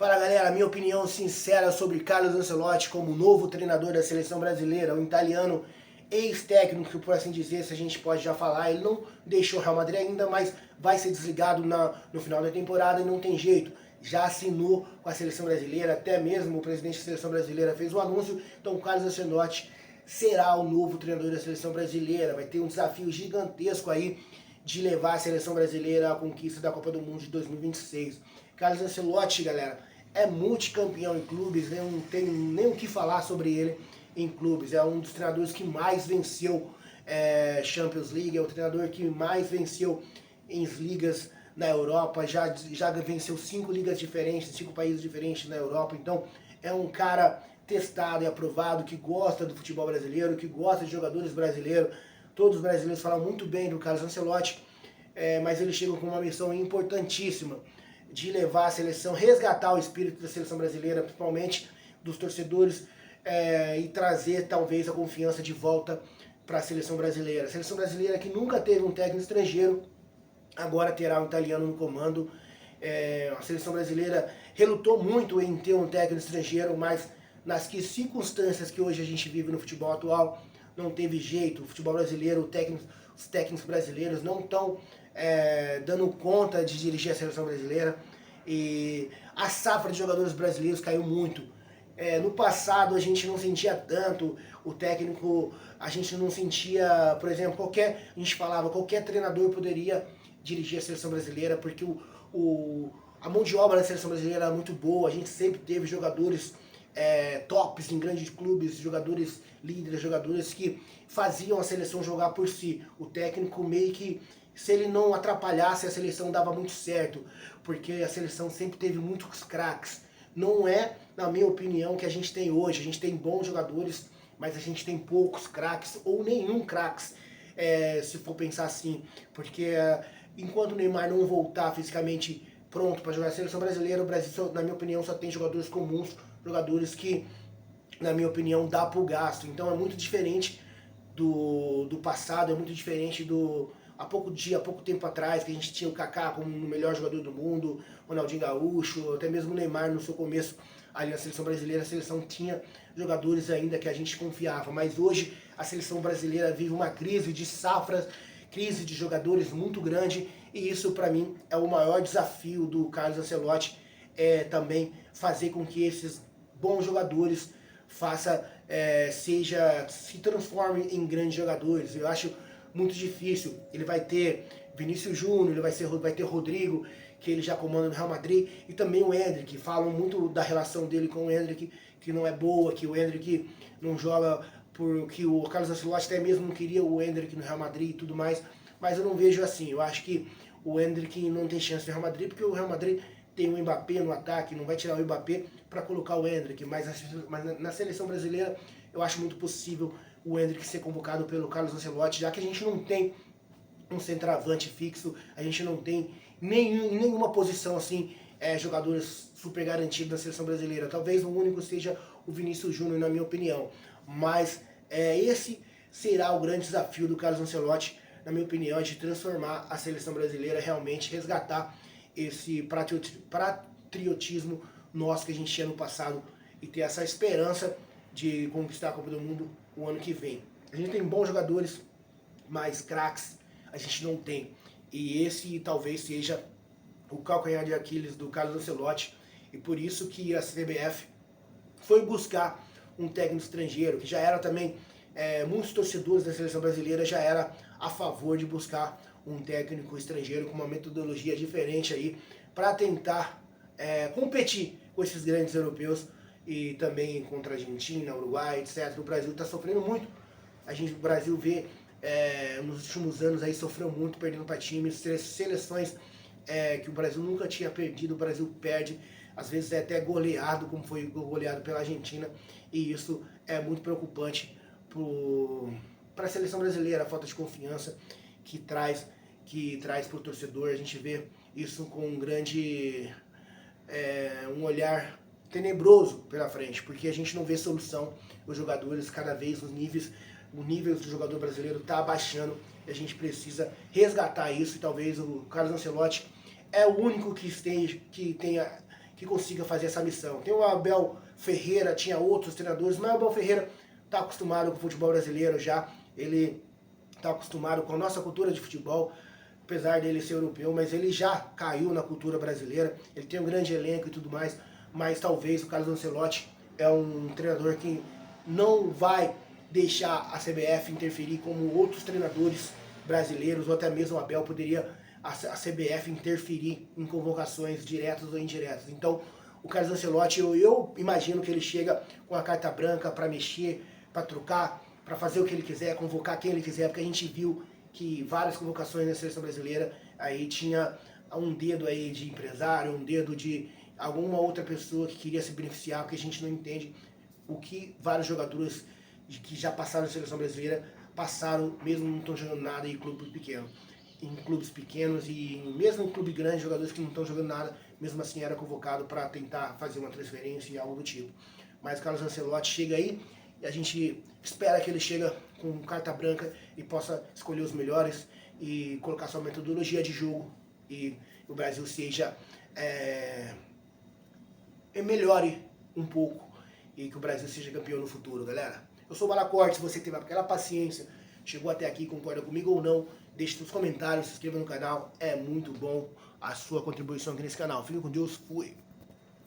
Fala galera, minha opinião sincera sobre Carlo Ancelotti como novo treinador da seleção brasileira, um italiano ex-técnico, por assim dizer, se a gente pode já falar. Ele não deixou o Real Madrid ainda, mas vai ser desligado no final da temporada e não tem jeito. Já assinou com a seleção brasileira, até mesmo o presidente da seleção brasileira fez o anúncio. Então o Carlo Ancelotti será o novo treinador da seleção brasileira. Vai ter um desafio gigantesco aí de levar a seleção brasileira à conquista da Copa do Mundo de 2026. Carlo Ancelotti, galera, é multicampeão em clubes, não tem nem o que falar sobre ele em clubes. É um dos treinadores que mais venceu Champions League, é o treinador que mais venceu em ligas na Europa, já venceu 5 ligas diferentes, 5 países diferentes na Europa. Então é um cara testado e aprovado, que gosta do futebol brasileiro, que gosta de jogadores brasileiros. Todos os brasileiros falam muito bem do Carlo Ancelotti, mas ele chega com uma missão importantíssima de levar a seleção, resgatar o espírito da seleção brasileira, principalmente dos torcedores, e trazer talvez a confiança de volta para a seleção brasileira. A seleção brasileira que nunca teve um técnico estrangeiro, agora terá um italiano no comando. A seleção brasileira relutou muito em ter um técnico estrangeiro, mas nas circunstâncias que hoje a gente vive no futebol atual, não teve jeito. O futebol brasileiro, os técnicos brasileiros não estão dando conta de dirigir a seleção brasileira, e a safra de jogadores brasileiros caiu muito. No passado a gente não sentia tanto o técnico, a gente não sentia, por exemplo, a gente falava, qualquer treinador poderia dirigir a seleção brasileira, porque a mão de obra da seleção brasileira era muito boa. A gente sempre teve jogadores tops em grandes clubes, jogadores líderes, jogadores que faziam a seleção jogar por si. O técnico meio que, se ele não atrapalhasse, a seleção dava muito certo, porque a seleção sempre teve muitos craques. Não é, na minha opinião, que a gente tem hoje. A gente tem bons jogadores, mas a gente tem poucos craques, ou nenhum craques, se for pensar assim. Porque enquanto o Neymar não voltar fisicamente pronto para jogar a seleção brasileira, o Brasil, na minha opinião, só tem jogadores comuns, jogadores que, na minha opinião, dá pro gasto. Então é muito diferente do passado, é muito diferente há pouco tempo atrás, que a gente tinha o Kaká como o melhor jogador do mundo, Ronaldinho Gaúcho, até mesmo o Neymar no seu começo ali na seleção brasileira. A seleção tinha jogadores ainda que a gente confiava, mas hoje a seleção brasileira vive uma crise de safras, crise de jogadores muito grande, e isso para mim é o maior desafio do Carlo Ancelotti, também fazer com que esses bons jogadores se transformem em grandes jogadores. Eu acho muito difícil. Ele vai ter Vinícius Júnior, ele vai ter Rodrigo, que ele já comanda no Real Madrid, e também o Endrick. Falam muito da relação dele com o Endrick, que não é boa, que o Endrick não joga, porque o Carlos Ancelotti até mesmo não queria o Endrick no Real Madrid e tudo mais, mas eu não vejo assim. Eu acho que o Endrick não tem chance no Real Madrid, porque o Real Madrid tem o Mbappé no ataque, não vai tirar o Mbappé para colocar o Endrick, mas na seleção brasileira eu acho muito possível o Endrick ser convocado pelo Carlos Ancelotti, já que a gente não tem um centroavante fixo, a gente não tem nenhuma posição assim, jogadores super garantidos na seleção brasileira. Talvez o único seja o Vinícius Júnior, na minha opinião, mas esse será o grande desafio do Carlos Ancelotti, na minha opinião, de transformar a seleção brasileira, realmente resgatar esse patriotismo nosso que a gente tinha no passado, e ter essa esperança de conquistar a Copa do Mundo o ano que vem. A gente tem bons jogadores, mas craques a gente não tem. E esse talvez seja o calcanhar de Aquiles do Carlos Ancelotti, e por isso que a CBF foi buscar um técnico estrangeiro, que já era também, muitos torcedores da seleção brasileira já era a favor de buscar um técnico estrangeiro com uma metodologia diferente aí, para tentar competir com esses grandes europeus, e também contra a Argentina, Uruguai, etc. O Brasil está sofrendo muito. O Brasil vê, nos últimos anos aí, sofreu muito, perdendo para times, seleções que o Brasil nunca tinha perdido. O Brasil perde, às vezes é até goleado, como foi goleado pela Argentina, e isso é muito preocupante para a seleção brasileira, a falta de confiança que traz para o torcedor. A gente vê isso com um olhar tenebroso pela frente, porque a gente não vê solução. Os jogadores, cada vez o nível do jogador brasileiro está abaixando, e a gente precisa resgatar isso. E talvez o Carlos Ancelotti é o único que que consiga fazer essa missão. Tem o Abel Ferreira, tinha outros treinadores, mas o Abel Ferreira está acostumado com o futebol brasileiro já, ele está acostumado com a nossa cultura de futebol, apesar dele ser europeu, mas ele já caiu na cultura brasileira, ele tem um grande elenco e tudo mais, mas talvez o Carlos Ancelotti é um treinador que não vai deixar a CBF interferir como outros treinadores brasileiros, ou até mesmo o Abel poderia a CBF interferir em convocações diretas ou indiretas. Então, o Carlos Ancelotti, eu imagino que ele chega com a carta branca para mexer, para trocar, para fazer o que ele quiser, convocar quem ele quiser, porque a gente viu que várias convocações na seleção brasileira aí tinha um dedo aí de empresário, um dedo de alguma outra pessoa que queria se beneficiar, porque a gente não entende o que vários jogadores que já passaram na seleção brasileira passaram, mesmo não estão jogando nada em clubes pequenos. Em clubes pequenos e mesmo em clube grande, jogadores que não estão jogando nada, mesmo assim era convocado para tentar fazer uma transferência e algo do tipo. Mas o Carlos Ancelotti chega aí e a gente espera que ele chegue com carta branca e possa escolher os melhores e colocar sua metodologia de jogo e o Brasil seja melhore um pouco e que o Brasil seja campeão no futuro, galera. Eu sou o Balacorte, se você teve aquela paciência, chegou até aqui, concorda comigo ou não, deixe nos comentários, se inscreva no canal, é muito bom a sua contribuição aqui nesse canal. Fique com Deus, fui!